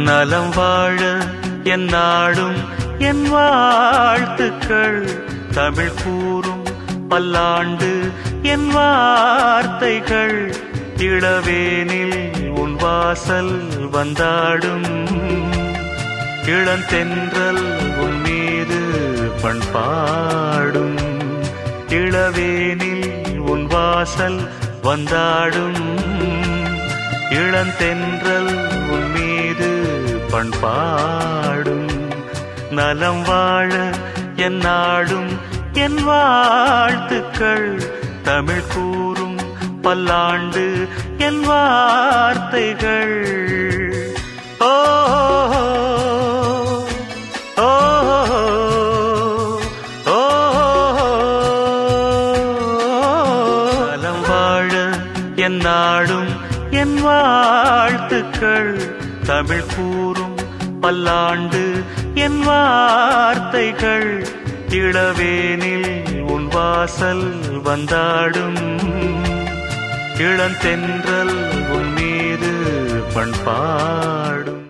நலம் வாழ என் நாடும் என் வாழ்த்துக்கள் தமிழ் கூறும் பல்லாண்டு என் வார்த்தைகள் இளவேனில் உன் வாசல் வந்தாடும் இளந்தென்றல் உன் மீது பண்பாடும் இளவேனில் உன் வாசல் வந்தாடும் இளந்தென்றல் உன் மீது பண்பாடும் நலம் வாழ என் நாடும் என் வாழ்த்துக்கள் தமிழ் கூறும் பல்லாண்டு என் வார்த்தைகள் ஓ ஓ ஓ நலம் வாழ என் நாடும் என் வாழ்த்துக்கள் தமிழ் கூறும் பல்லாண்டு என் வார்த்தைகள் இளவேனில் உன் வாசல் வந்தாடும் இளந்தென்றல் உன் மீது பண்பாடும்